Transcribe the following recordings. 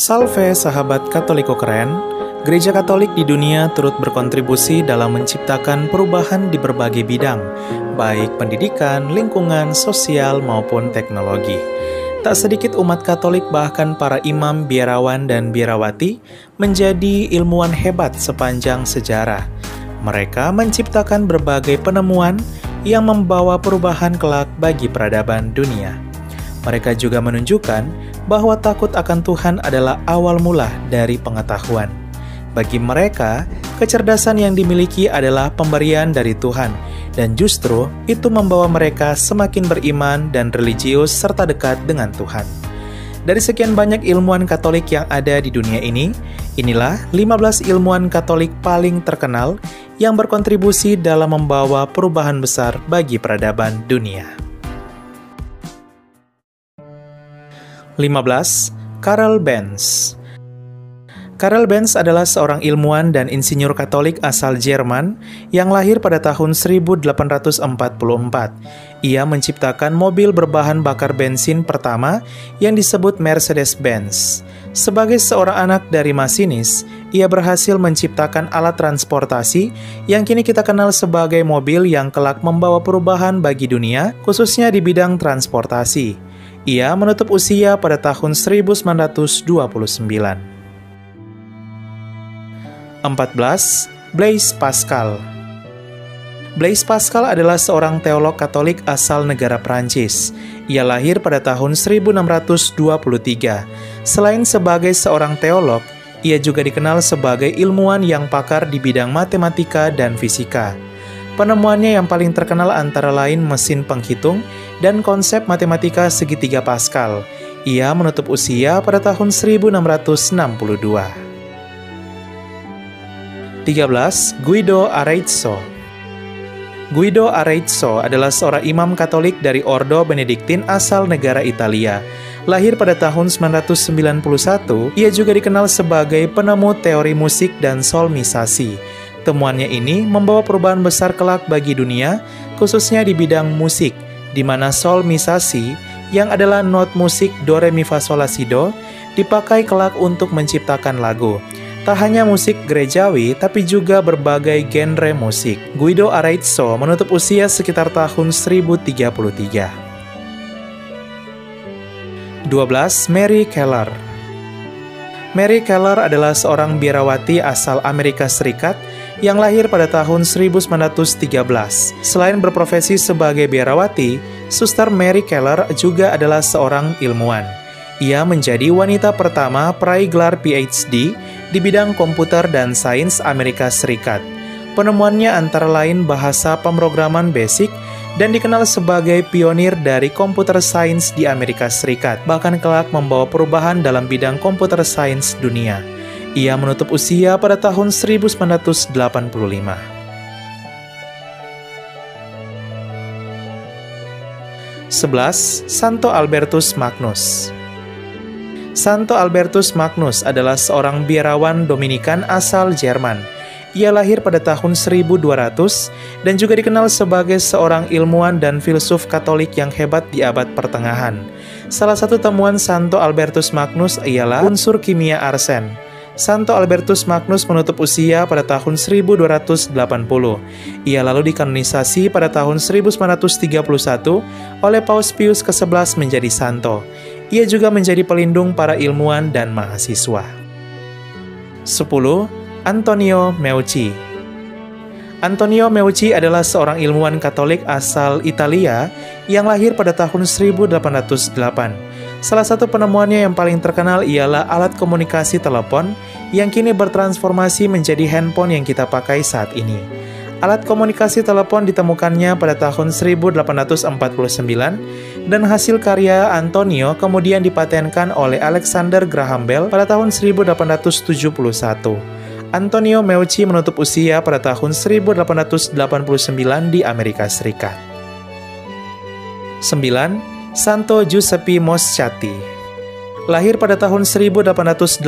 Salve sahabat Katoliko keren, Gereja Katolik di dunia turut berkontribusi dalam menciptakan perubahan di berbagai bidang, baik pendidikan, lingkungan, sosial, maupun teknologi. Tak sedikit umat Katolik bahkan para imam, biarawan, dan biarawati menjadi ilmuwan hebat sepanjang sejarah. Mereka menciptakan berbagai penemuan yang membawa perubahan kelak bagi peradaban dunia. Mereka juga menunjukkan bahwa takut akan Tuhan adalah awal mula dari pengetahuan. Bagi mereka, kecerdasan yang dimiliki adalah pemberian dari Tuhan, dan justru itu membawa mereka semakin beriman dan religius serta dekat dengan Tuhan. Dari sekian banyak ilmuwan Katolik yang ada di dunia ini, inilah 15 ilmuwan Katolik paling terkenal yang berkontribusi dalam membawa perubahan besar bagi peradaban dunia. 15. Karel Benz. Karel Benz adalah seorang ilmuwan dan insinyur Katolik asal Jerman yang lahir pada tahun 1844. Ia menciptakan mobil berbahan bakar bensin pertama yang disebut Mercedes-Benz. Sebagai seorang anak dari masinis, ia berhasil menciptakan alat transportasi yang kini kita kenal sebagai mobil yang kelak membawa perubahan bagi dunia, khususnya di bidang transportasi. Ia menutup usia pada tahun 1929. 14. Blaise Pascal. Blaise Pascal adalah seorang teolog Katolik asal negara Prancis. Ia lahir pada tahun 1623. Selain sebagai seorang teolog, ia juga dikenal sebagai ilmuwan yang pakar di bidang matematika dan fisika. Penemuannya yang paling terkenal antara lain mesin penghitung dan konsep matematika segitiga Pascal. Ia menutup usia pada tahun 1662. 13. Guido Arezzo. Guido Arezzo adalah seorang imam Katolik dari Ordo Benediktin asal negara Italia. Lahir pada tahun 991, ia juga dikenal sebagai penemu teori musik dan solmisasi. Temuannya ini membawa perubahan besar kelak bagi dunia, khususnya di bidang musik, di mana solmisasi, yang adalah not musik do re mi fa sol la si do, dipakai kelak untuk menciptakan lagu. Tak hanya musik gerejawi, tapi juga berbagai genre musik. Guido Arezzo menutup usia sekitar tahun 1033. 12. Mary Keller. Mary Keller adalah seorang biarawati asal Amerika Serikat yang lahir pada tahun 1913. Selain berprofesi sebagai biarawati, Suster Mary Keller juga adalah seorang ilmuwan. Ia menjadi wanita pertama peraih gelar PhD di bidang komputer dan sains Amerika Serikat. Penemuannya antara lain bahasa pemrograman BASIC dan dikenal sebagai pionir dari komputer sains di Amerika Serikat, bahkan kelak membawa perubahan dalam bidang komputer sains dunia. Ia menutup usia pada tahun 1985. 11. Santo Albertus Magnus. Santo Albertus Magnus adalah seorang biarawan Dominikan asal Jerman. Ia lahir pada tahun 1200 dan juga dikenal sebagai seorang ilmuwan dan filsuf Katolik yang hebat di abad pertengahan. Salah satu temuan Santo Albertus Magnus ialah unsur kimia arsen. Santo Albertus Magnus menutup usia pada tahun 1280. Ia lalu dikanonisasi pada tahun 1931 oleh Paus Pius ke-11 menjadi santo. Ia juga menjadi pelindung para ilmuwan dan mahasiswa. 10. Antonio Meucci. Antonio Meucci adalah seorang ilmuwan Katolik asal Italia yang lahir pada tahun 1808. Salah satu penemuannya yang paling terkenal ialah alat komunikasi telepon yang kini bertransformasi menjadi handphone yang kita pakai saat ini. Alat komunikasi telepon ditemukannya pada tahun 1849 dan hasil karya Antonio kemudian dipatenkan oleh Alexander Graham Bell pada tahun 1871. Antonio Meucci menutup usia pada tahun 1889 di Amerika Serikat. 9. Santo Giuseppe Moscati. Lahir pada tahun 1880,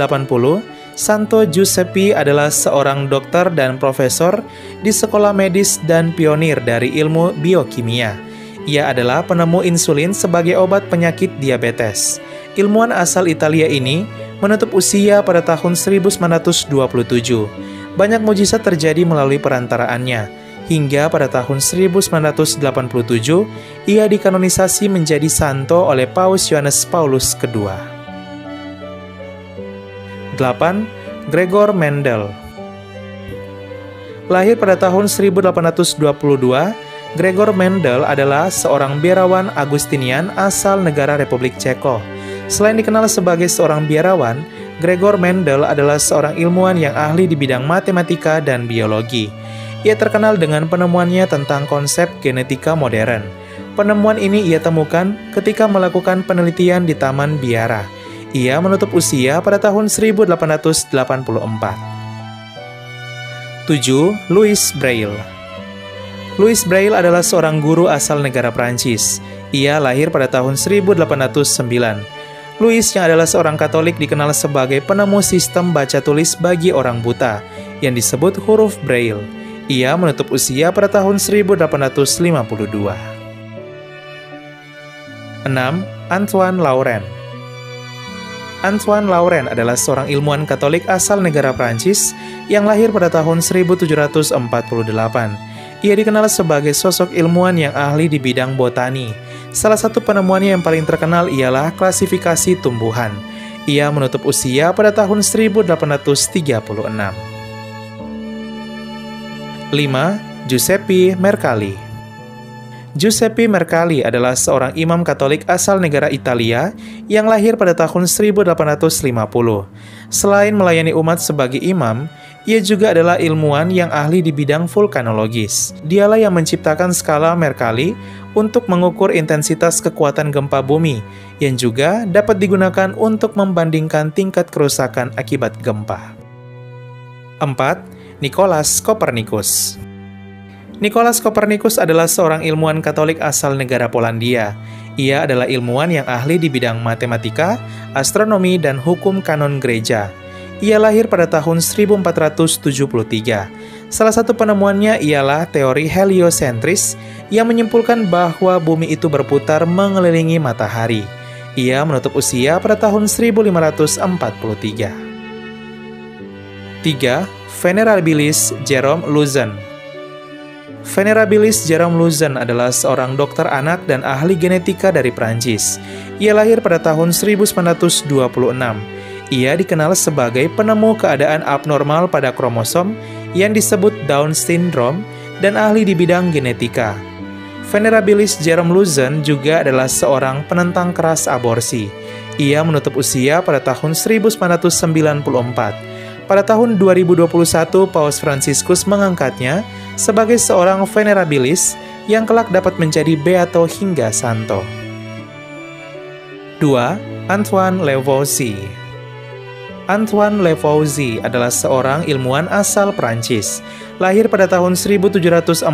Santo Giuseppe adalah seorang dokter dan profesor di sekolah medis dan pionir dari ilmu biokimia. Ia adalah penemu insulin sebagai obat penyakit diabetes. Ilmuwan asal Italia ini menutup usia pada tahun 1927. Banyak mukjizat terjadi melalui perantaraannya. Hingga pada tahun 1987, ia dikanonisasi menjadi santo oleh Paus Yohanes Paulus II. 8. Gregor Mendel. Lahir pada tahun 1822, Gregor Mendel adalah seorang biarawan Agustinian asal negara Republik Ceko. Selain dikenal sebagai seorang biarawan, Gregor Mendel adalah seorang ilmuwan yang ahli di bidang matematika dan biologi. Ia terkenal dengan penemuannya tentang konsep genetika modern. Penemuan ini ia temukan ketika melakukan penelitian di Taman Biara. Ia menutup usia pada tahun 1884. 7. Louis Braille. Louis Braille adalah seorang guru asal negara Prancis. Ia lahir pada tahun 1809. Louis yang adalah seorang Katolik dikenal sebagai penemu sistem baca tulis bagi orang buta yang disebut huruf Braille. Ia menutup usia pada tahun 1852. 6. Antoine Laurent. Antoine Laurent adalah seorang ilmuwan Katolik asal negara Prancis yang lahir pada tahun 1748. Ia dikenal sebagai sosok ilmuwan yang ahli di bidang botani. Salah satu penemuannya yang paling terkenal ialah klasifikasi tumbuhan. Ia menutup usia pada tahun 1836. 5. Giuseppe Mercalli. Giuseppe Mercalli adalah seorang imam Katolik asal negara Italia yang lahir pada tahun 1850. Selain melayani umat sebagai imam, ia juga adalah ilmuwan yang ahli di bidang vulkanologis. Dialah yang menciptakan skala Mercalli untuk mengukur intensitas kekuatan gempa bumi, yang juga dapat digunakan untuk membandingkan tingkat kerusakan akibat gempa. 4. Nicolaus Copernicus. Nicolaus Copernicus adalah seorang ilmuwan Katolik asal negara Polandia. Ia adalah ilmuwan yang ahli di bidang matematika, astronomi, dan hukum kanon gereja. Ia lahir pada tahun 1473. Salah satu penemuannya ialah teori heliosentris yang menyimpulkan bahwa bumi itu berputar mengelilingi matahari. Ia menutup usia pada tahun 1543. 3. Venerabilis Jerome Luzen. Venerabilis Jerome Luzen adalah seorang dokter anak dan ahli genetika dari Prancis. Ia lahir pada tahun 1926. Ia dikenal sebagai penemu keadaan abnormal pada kromosom yang disebut Down syndrome dan ahli di bidang genetika. Venerabilis Jerome Luzen juga adalah seorang penentang keras aborsi. Ia menutup usia pada tahun 1994. Pada tahun 2021, Paus Fransiskus mengangkatnya sebagai seorang venerabilis yang kelak dapat menjadi beato hingga santo. 2. Antoine Lavoisier. Antoine Lavoisier adalah seorang ilmuwan asal Prancis. Lahir pada tahun 1743,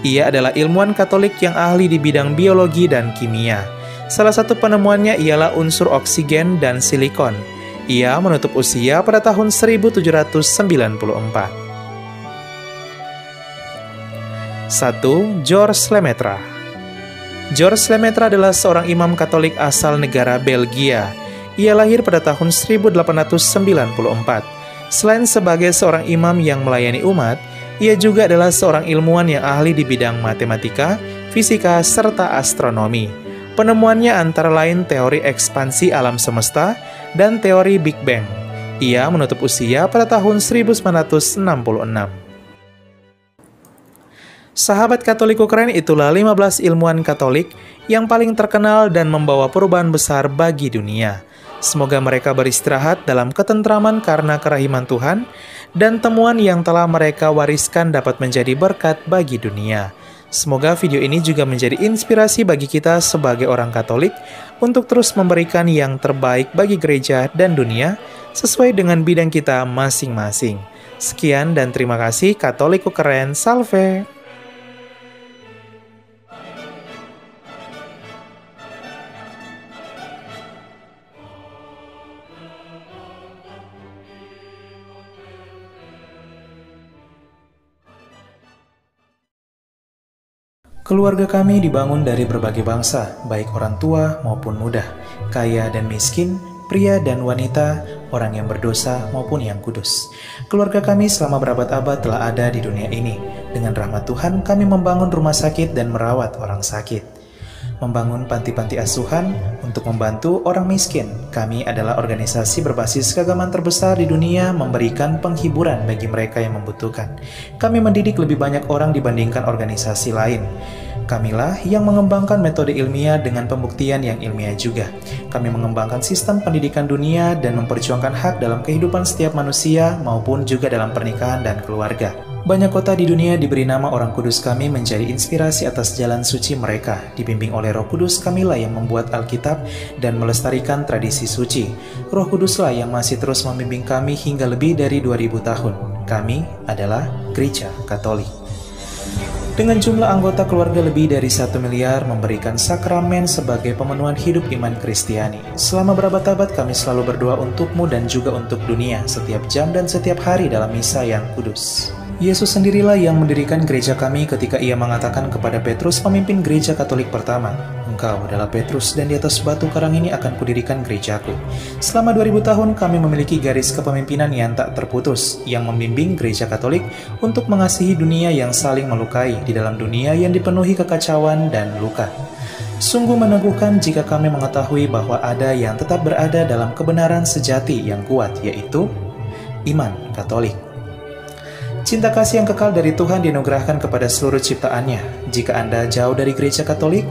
ia adalah ilmuwan Katolik yang ahli di bidang biologi dan kimia. Salah satu penemuannya ialah unsur oksigen dan silikon. Ia menutup usia pada tahun 1794. 1. Georges Lemaitre. Georges Lemaitre adalah seorang imam Katolik asal negara Belgia. Ia lahir pada tahun 1894. Selain sebagai seorang imam yang melayani umat, ia juga adalah seorang ilmuwan yang ahli di bidang matematika, fisika, serta astronomi. Penemuannya antara lain teori ekspansi alam semesta dan teori Big Bang. Ia menutup usia pada tahun 1966. Sahabat Katolik Ukraina, itulah 15 ilmuwan Katolik yang paling terkenal dan membawa perubahan besar bagi dunia. Semoga mereka beristirahat dalam ketentraman karena kerahiman Tuhan, dan temuan yang telah mereka wariskan dapat menjadi berkat bagi dunia. Semoga video ini juga menjadi inspirasi bagi kita sebagai orang Katolik untuk terus memberikan yang terbaik bagi gereja dan dunia sesuai dengan bidang kita masing-masing. Sekian dan terima kasih. Katoliku keren, salve! Keluarga kami dibangun dari berbagai bangsa, baik orang tua maupun muda, kaya dan miskin, pria dan wanita, orang yang berdosa maupun yang kudus. Keluarga kami selama berabad-abad telah ada di dunia ini. Dengan rahmat Tuhan, kami membangun rumah sakit dan merawat orang sakit. Membangun panti-panti asuhan untuk membantu orang miskin. Kami adalah organisasi berbasis keagamaan terbesar di dunia, memberikan penghiburan bagi mereka yang membutuhkan. Kami mendidik lebih banyak orang dibandingkan organisasi lain. Kamilah yang mengembangkan metode ilmiah dengan pembuktian yang ilmiah juga. Kami mengembangkan sistem pendidikan dunia dan memperjuangkan hak dalam kehidupan setiap manusia maupun juga dalam pernikahan dan keluarga. Banyak kota di dunia diberi nama orang kudus kami menjadi inspirasi atas jalan suci mereka. Dibimbing oleh Roh Kudus, kamilah yang membuat Alkitab dan melestarikan tradisi suci. Roh Kuduslah yang masih terus membimbing kami hingga lebih dari 2000 tahun. Kami adalah Gereja Katolik. Dengan jumlah anggota keluarga lebih dari 1 miliar, memberikan sakramen sebagai pemenuhan hidup iman Kristiani. Selama berabad-abad kami selalu berdoa untukmu dan juga untuk dunia, setiap jam dan setiap hari dalam misa yang kudus. Yesus sendirilah yang mendirikan gereja kami ketika ia mengatakan kepada Petrus, pemimpin gereja Katolik pertama, "Engkau adalah Petrus dan di atas batu karang ini akan kudirikan gerejaku." Selama 2000 tahun kami memiliki garis kepemimpinan yang tak terputus, yang membimbing gereja Katolik untuk mengasihi dunia yang saling melukai di dalam dunia yang dipenuhi kekacauan dan luka. Sungguh meneguhkan jika kami mengetahui bahwa ada yang tetap berada dalam kebenaran sejati yang kuat, yaitu iman Katolik. Cinta kasih yang kekal dari Tuhan dianugerahkan kepada seluruh ciptaannya. Jika Anda jauh dari gereja Katolik,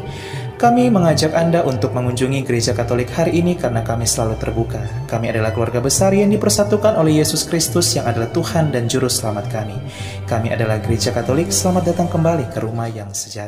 kami mengajak Anda untuk mengunjungi gereja Katolik hari ini karena kami selalu terbuka. Kami adalah keluarga besar yang dipersatukan oleh Yesus Kristus yang adalah Tuhan dan Juru Selamat kami. Kami adalah gereja Katolik, selamat datang kembali ke rumah yang sejati.